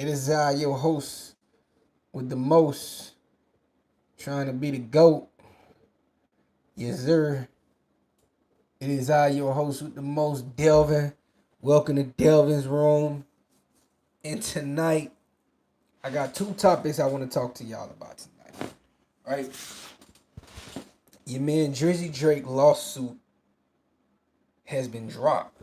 It is I, your host with the most, trying to be the GOAT. Yes, sir. It is I, your host with the most, Delvin. Welcome to Delvin's Room. And tonight, I got two topics I want to talk to y'all about tonight. Right? Your man Drizzy Drake lawsuit has been dropped.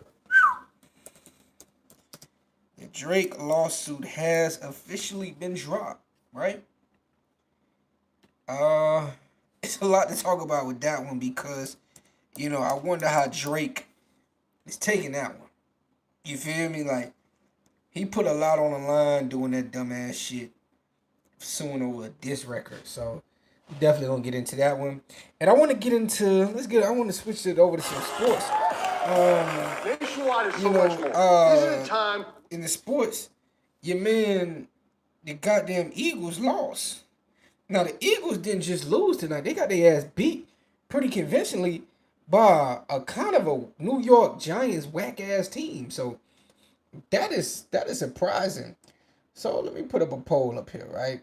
The Drake lawsuit has officially been dropped. Right? Uh, it's a lot to talk about with that one because I wonder how Drake is taking that one. You feel me? Like, he put a lot on the line doing that dumbass shit, suing over a diss record. So, definitely gonna get into that one. And I want to get into, I want to switch it over to some sports. Nationwide is so much more. Isn't it time? In the sports, your man, the goddamn Eagles lost. Now, the Eagles didn't just lose tonight. They got their ass beat pretty convincingly by a kind of a New York Giants whack ass team. So that is surprising. So let me put up a poll up here, right?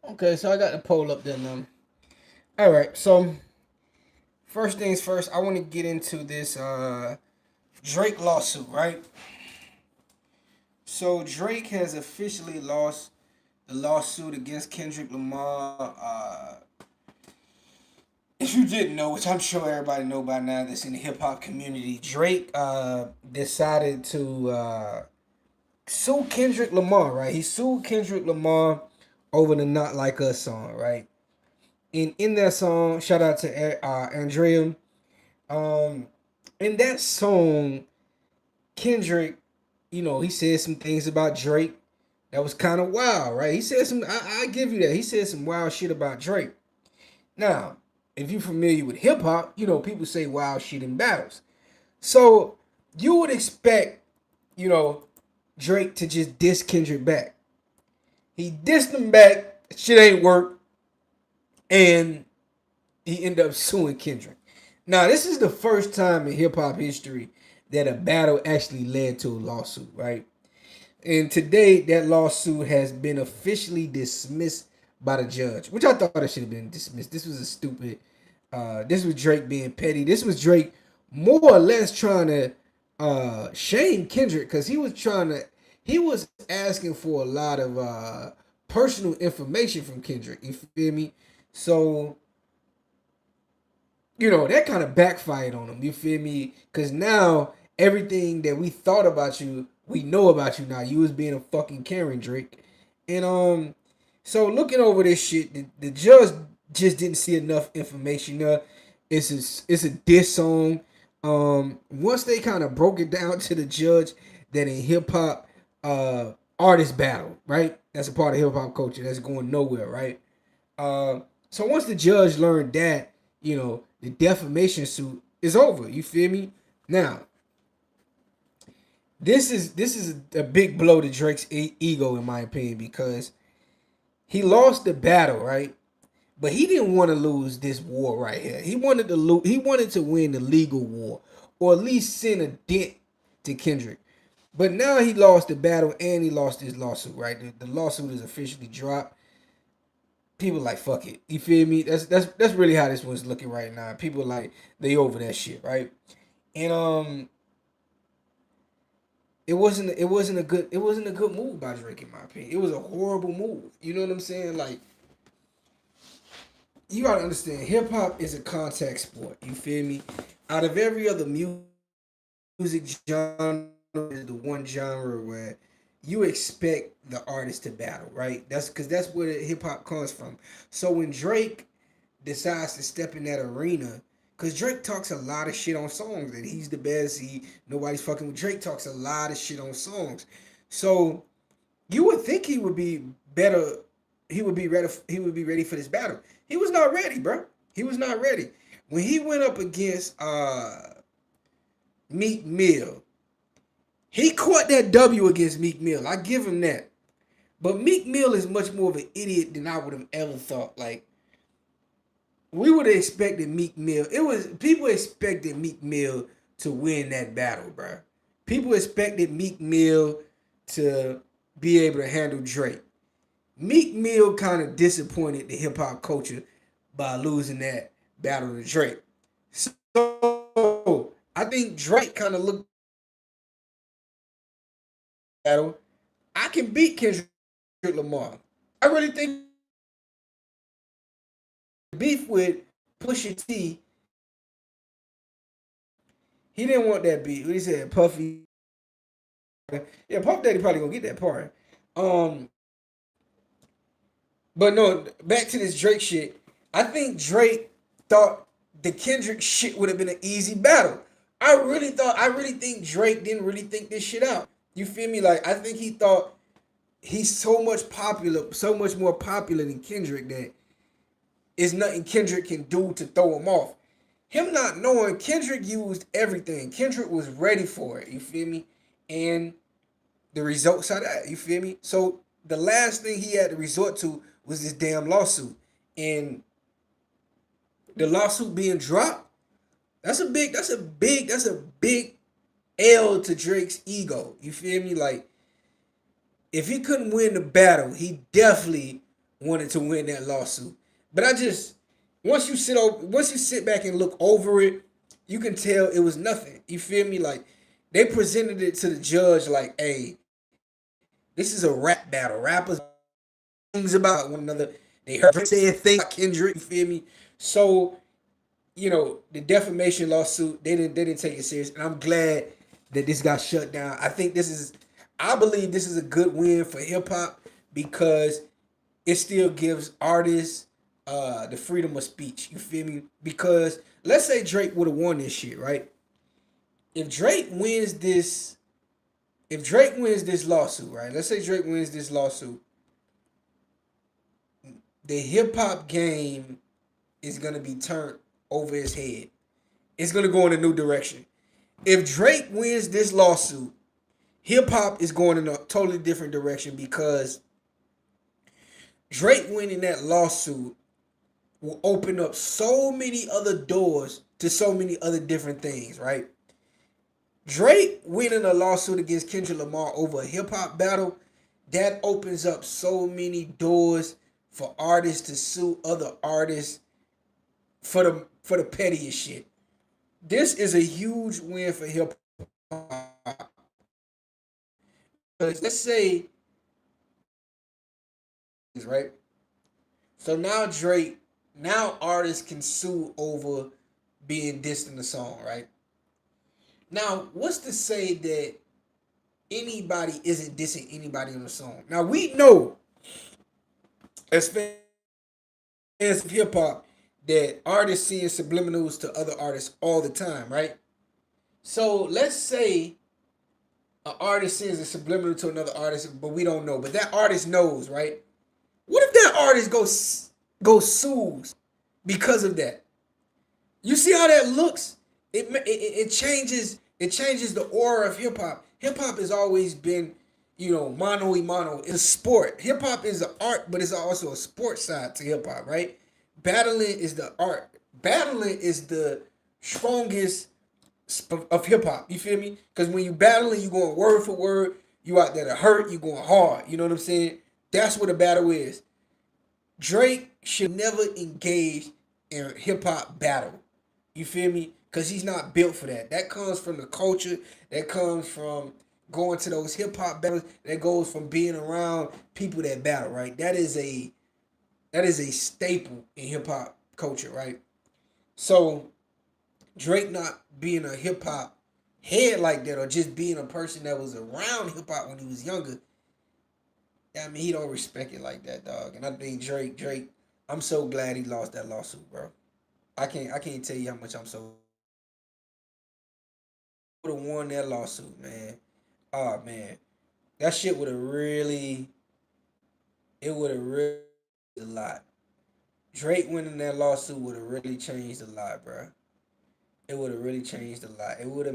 Okay, so I got the poll up there now. All right, so first things first, I want to get into this Drake lawsuit, right? So Drake has officially lost the lawsuit against Kendrick Lamar. If you didn't know, which I'm sure everybody know by now that's in the hip hop community, Drake decided to sue Kendrick Lamar, right? He sued Kendrick Lamar over the Not Like Us song, right? And in that song, shout out to Andrea. Um, in that song, Kendrick, he said some things about Drake that was kind of wild, right? He said some, I give you that. He said some wild shit about Drake. Now, if you're familiar with hip hop, people say wild shit in battles. So you would expect, you know, Drake to just diss Kendrick back. He dissed him back, shit ain't work, and he ended up suing Kendrick. Now, this is the first time in hip hop history that a battle actually led to a lawsuit, right? And today, that lawsuit has been officially dismissed by the judge, which I thought it should have been dismissed. This was a stupid. This was Drake being petty. This was Drake more or less trying to shame Kendrick because he was asking for a lot of personal information from Kendrick. You feel me? So that kind of backfired on him. You feel me? Because now everything that we thought about you, we know about you now. You was being a fucking Karen, Drake. And so looking over this shit, the judge just didn't see enough information. It's a diss song. Once they kind of broke it down to the judge that in hip hop, artist battle, right? That's a part of hip hop culture that's going nowhere, right? So once the judge learned that, the defamation suit is over. You feel me? Now, this is a big blow to Drake's ego, in my opinion, because he lost the battle, right? But he didn't want to lose this war right here. He wanted to lose. He wanted to win the legal war, or at least send a dent to Kendrick. But now he lost the battle and he lost his lawsuit, right? The lawsuit is officially dropped. People like fuck it. You feel me? That's really how this one's looking right now. People like they over that shit, right? And it wasn't a good move by Drake in my opinion. It was a horrible move. You know what I'm saying? Like, you gotta understand, hip hop is a contact sport. You feel me? Out of every other music genre, is the one genre where you expect the artist to battle, right? That's because that's where hip hop comes from. So when Drake decides to step in that arena, because Drake talks a lot of shit on songs that he's the best. Nobody's fucking with Drake. Talks a lot of shit on songs. So you would think he would be better. He would be ready. He would be ready for this battle. He was not ready, bro. He was not ready when he went up against Meek Mill. He caught that W against Meek Mill. I give him that. But Meek Mill is much more of an idiot than I would have ever thought. Like, we would have expected Meek Mill. It was people expected Meek Mill to win that battle, bro. People expected Meek Mill to be able to handle Drake. Meek Mill kind of disappointed the hip hop culture by losing that battle to Drake. So I think Drake kind of looked at battle. I can beat Kendrick Lamar. I really think beef with Pusha T. He didn't want that beef. He said Puffy. Yeah, Puff Daddy probably gonna get that part. Um, but no, back to this Drake shit. I think Drake thought the Kendrick shit would have been an easy battle. I really think Drake didn't really think this shit out. You feel me? Like, I think he thought he's so much more popular than Kendrick that it's nothing Kendrick can do to throw him off. Him not knowing Kendrick used everything. Kendrick was ready for it. You feel me? And the results of that. You feel me? So the last thing he had to resort to was this damn lawsuit. And the lawsuit being dropped, that's a big L to Drake's ego. You feel me? Like, if he couldn't win the battle, he definitely wanted to win that lawsuit. But I just once you sit back and look over it, you can tell it was nothing. You feel me? Like, they presented it to the judge like, hey, this is a rap battle. Rappers things about one another. They heard Drake say a thing about Kendrick. You feel me? So, the defamation lawsuit, they didn't take it serious, and I'm glad that this got shut down. I believe this is a good win for hip hop because it still gives artists the freedom of speech. You feel me? Because let's say Drake would have won this shit, right? If Drake wins this, if Drake wins this lawsuit, right? Let's say Drake wins this lawsuit. The hip hop game is gonna be turned over his head. It's gonna go in a new direction. If Drake wins this lawsuit, hip hop is going in a totally different direction because Drake winning that lawsuit will open up so many other doors to so many other different things, right? Drake winning a lawsuit against Kendrick Lamar over a hip hop battle, that opens up so many doors for artists to sue other artists for the pettiest shit. This is a huge win for hip hop. Let's say, right? So now artists can sue over being dissed in the song, right? Now, what's to say that anybody isn't dissing anybody on the song? Now, we know as fans of hip hop that artists seeing subliminals to other artists all the time, right? So let's say an artist sends a subliminal to another artist, but we don't know. But that artist knows, right? What if that artist goes sues because of that? You see how that looks? It changes the aura of hip hop. Hip hop has always been, mano y mano. It's a sport. Hip hop is an art, but it's also a sports side to hip hop, right? Battling is the art. Battling is the strongest of hip hop. You feel me? Because when you battling, you going word for word. You out there to hurt. You going hard. You know what I'm saying? That's what a battle is. Drake should never engage in hip hop battle. You feel me? Because he's not built for that. That comes from the culture. That comes from going to those hip hop battles, that goes from being around people that battle, right? That is a staple in hip hop culture, right? So Drake not being a hip hop head like that, or just being a person that was around hip hop when he was younger, I mean, he don't respect it like that, dog. And I think Drake, I'm so glad he lost that lawsuit, bro. I can't tell you how much I'm so would have won that lawsuit, man. Oh man, that shit would have really, it would have really a lot. Drake winning that lawsuit would have really changed a lot, bro. It would have really changed a lot. It would have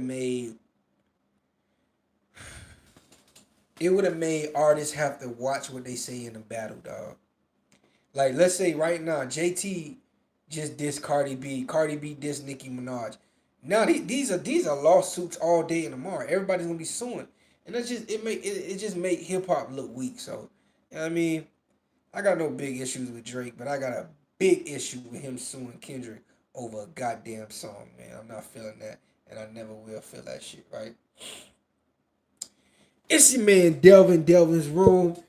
made artists have to watch what they say in the battle, dog. Like, let's say right now, JT just dissed Cardi B. Cardi B dissed Nicki Minaj. Now these are lawsuits all day and tomorrow. Everybody's gonna be suing, and that's just it just make hip hop look weak. So, you know what I mean, I got no big issues with Drake, but I got a big issue with him suing Kendrick over a goddamn song, man. I'm not feeling that, and I never will feel that shit, right? It's your man Delvin's room,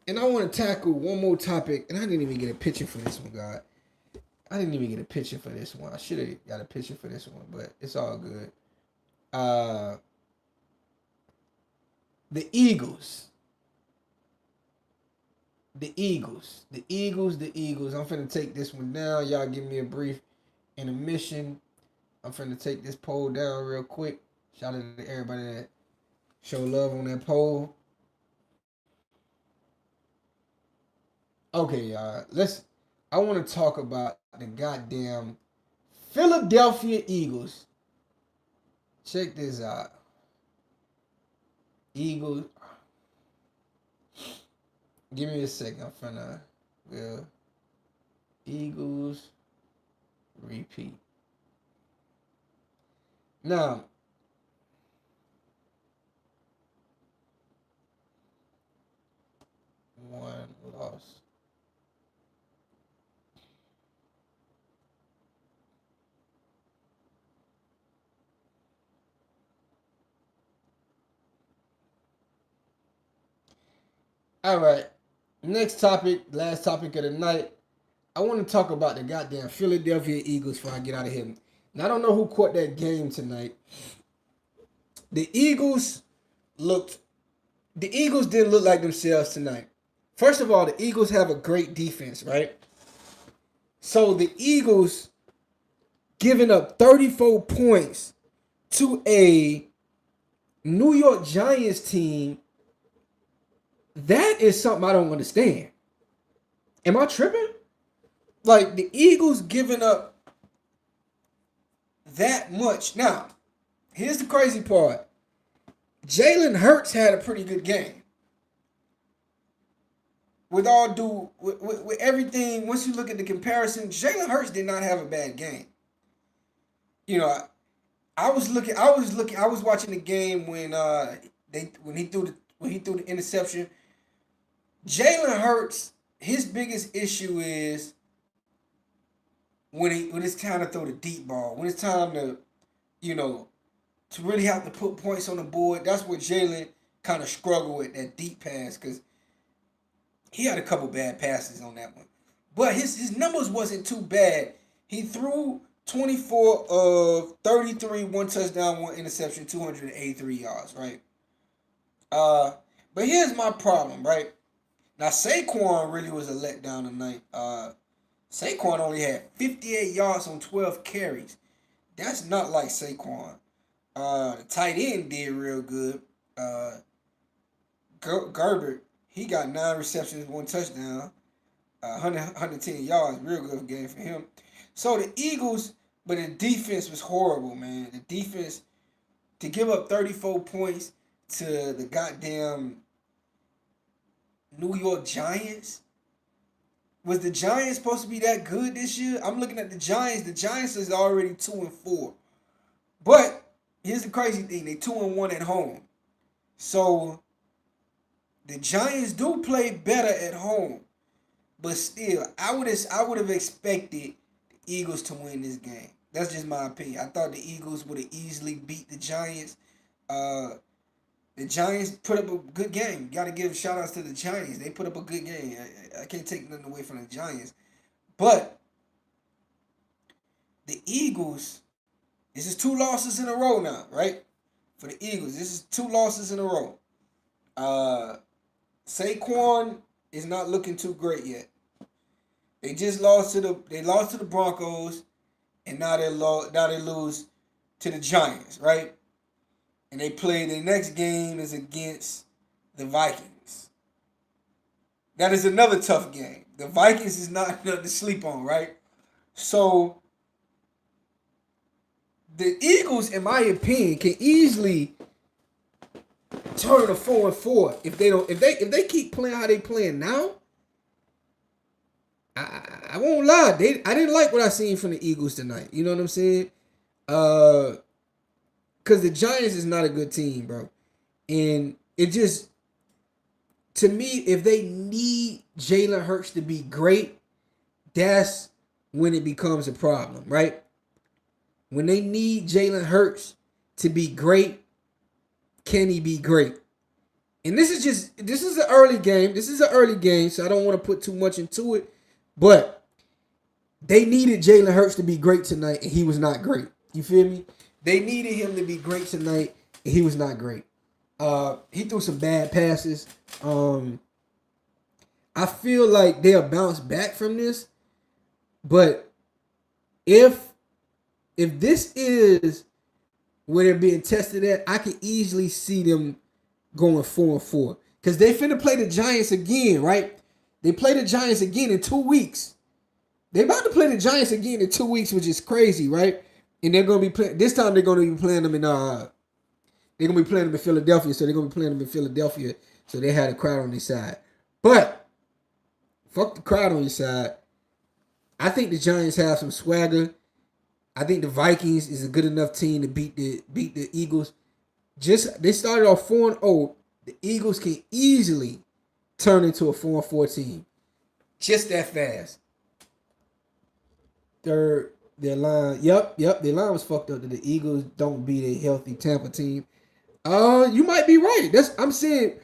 and I want to tackle one more topic, and I didn't even get a picture for this one, God. I didn't even get a picture for this one. I should have got a picture for this one, but it's all good. Uh, the Eagles, the Eagles. I'm finna take this one down. Y'all give me a brief intermission. I'm finna take this poll down real quick. Shout out to everybody that show love on that poll. Okay, y'all. I want to talk about the goddamn Philadelphia Eagles. Check this out. Eagles. Give me a second. I'm finna. Well, Eagles repeat. Now, one loss. All right. Next topic, last topic of the night. I want to talk about the goddamn Philadelphia Eagles before I get out of here. Now, I don't know who caught that game tonight. The Eagles looked. The Eagles didn't look like themselves tonight. First of all, the Eagles have a great defense, right? So the Eagles giving up 34 points to a New York Giants team, that is something I don't understand. Am I tripping? Like, the Eagles giving up that much. Now, here's the crazy part. Jalen Hurts had a pretty good game. With everything, once you look at the comparison, Jalen Hurts did not have a bad game. You know, I was watching the game when he threw the interception. Jalen Hurts, his biggest issue is when it's time to throw the deep ball, when it's time to, you know, to really have to put points on the board. That's where Jalen kind of struggled with that deep pass, because he had a couple bad passes on that one. But his numbers wasn't too bad. He threw 24 of 33, one touchdown, one interception, 283 yards, right? Uh, but here's my problem, right? Now Saquon really was a letdown tonight. Saquon only had 58 yards on 12 carries. That's not like Saquon. The tight end did real good. Gerbert, he got 9 receptions, one touchdown, 110 yards. Real good game for him. So the Eagles, but the defense was horrible, man. The defense, to give up 34 points to the goddamn New York Giants. Was the Giants supposed to be that good this year? I'm looking at the Giants. The Giants is already 2-4. But here's the crazy thing: they 2-1 at home. So the Giants do play better at home. But still, I would have expected the Eagles to win this game. That's just my opinion. I thought the Eagles would have easily beat the Giants. Uh, The Giants put up a good game. Got to give shout outs to the Giants. They put up a good game. I can't take nothing away from the Giants. But the Eagles, this is 2 losses in a row now, right? For the Eagles, this is 2 losses in a row. Saquon is not looking too great yet. They just lost to the Broncos, and now they lose to the Giants, right? And they play their next game is against the Vikings. That is another tough game. The Vikings is not nothing to sleep on, right? So the Eagles, in my opinion, can easily turn a 4-4 if they keep playing how they playing now. I won't lie. I didn't like what I seen from the Eagles tonight. You know what I'm saying? Because the Giants is not a good team, bro. And it just, to me, if they need Jalen Hurts to be great, that's when it becomes a problem, right? When they need Jalen Hurts to be great, can he be great? And this is an early game. This is an early game, so I don't want to put too much into it. But they needed Jalen Hurts to be great tonight, and he was not great. You feel me? They needed him to be great tonight, and he was not great. He threw some bad passes. I feel like they'll bounce back from this. But if this is where they're being tested at, I can easily see them going 4-4. Because they finna play the Giants again, right? They play the Giants again in 2 weeks. They about to play the Giants again in 2 weeks, which is crazy, right? And they're gonna be playing this time. They're gonna be playing them in they're gonna be playing them in Philadelphia. So they're gonna be playing them in Philadelphia. So they had a crowd on their side. But fuck the crowd on your side. I think the Giants have some swagger. I think the Vikings is a good enough team to beat the Eagles. They started off 4-0. The Eagles can easily turn into a 4-4 team. Just that fast. Their line, their line was fucked up that the Eagles don't beat a healthy Tampa team. You might be right. I'm saying,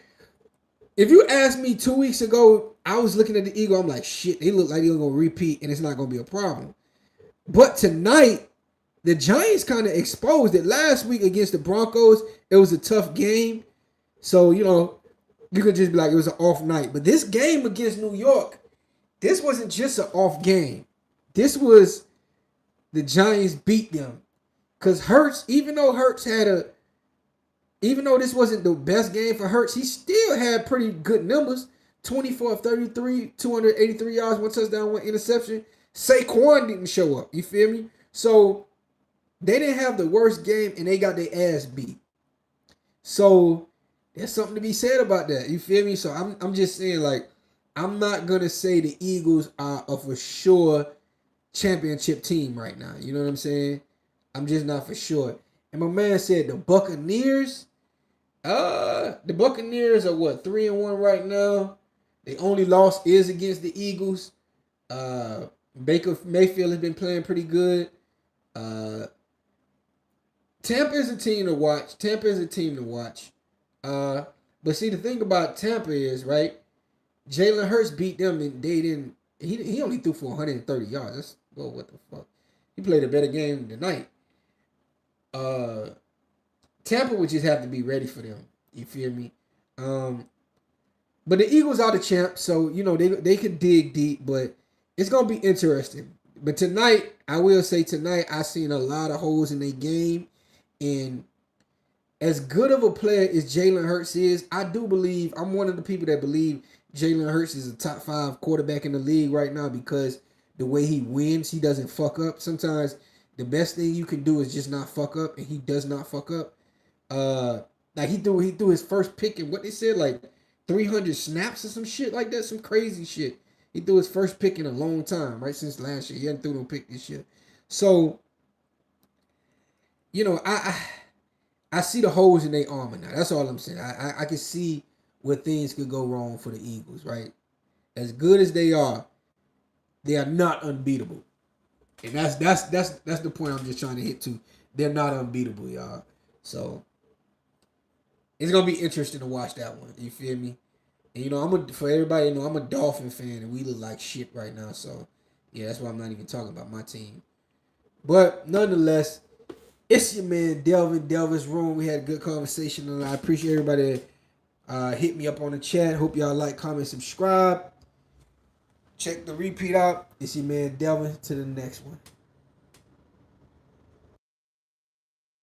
if you asked me 2 weeks ago, I was looking at the Eagles, I'm like, shit, they look like they're gonna repeat and it's not gonna be a problem. But tonight, the Giants kind of exposed it. Last week against the Broncos, it was a tough game. So, you could just be like, it was an off night. But this game against New York, this wasn't just an off game. This was the Giants beat them. Because Hurts, even though this wasn't the best game for Hurts, he still had pretty good numbers. 24 of 33, 283 yards, 1 touchdown, 1 interception. Saquon didn't show up. You feel me? So they didn't have the worst game and they got their ass beat. So there's something to be said about that. You feel me? So I'm just saying, like, I'm not gonna say the Eagles are a for sure championship team right now. You know what I'm saying? I'm just not for sure. And my man said the Buccaneers. The Buccaneers are what, 3-1 right now. The only loss is against the Eagles. Baker Mayfield has been playing pretty good. Tampa is a team to watch. But see, the thing about Tampa is, right, Jalen Hurts beat them and they didn't. He only threw for 130 yards. What the fuck? He played a better game tonight. Tampa would just have to be ready for them. You feel me? But the Eagles are the champs, so they could dig deep, but it's gonna be interesting. But tonight, I will say I seen a lot of holes in their game, and as good of a player as Jalen Hurts is, I'm one of the people that believe Jalen Hurts is a top 5 quarterback in the league right now because the way he wins, he doesn't fuck up. Sometimes the best thing you can do is just not fuck up, and he does not fuck up. Like he threw his first pick in what they said, like 300 snaps or some shit like that, some crazy shit. He threw his first pick in a long time, right since last year. He hadn't threw no pick this year. So, I see the holes in their armor now. That's all I'm saying. I can see where things could go wrong for the Eagles, right? As good as they are not unbeatable. And that's the point I'm just trying to hit to. They're not unbeatable, y'all. So It's gonna be interesting to watch that one. You feel me? And for everybody, I'm a Dolphin fan, and we look like shit right now. So yeah, that's why I'm not even talking about my team. But nonetheless, it's your man Delvin's Room. We had a good conversation, and I appreciate everybody that hit me up on the chat. Hope y'all like, comment, subscribe. Check the repeat out. It's your man Delvin. To the next one.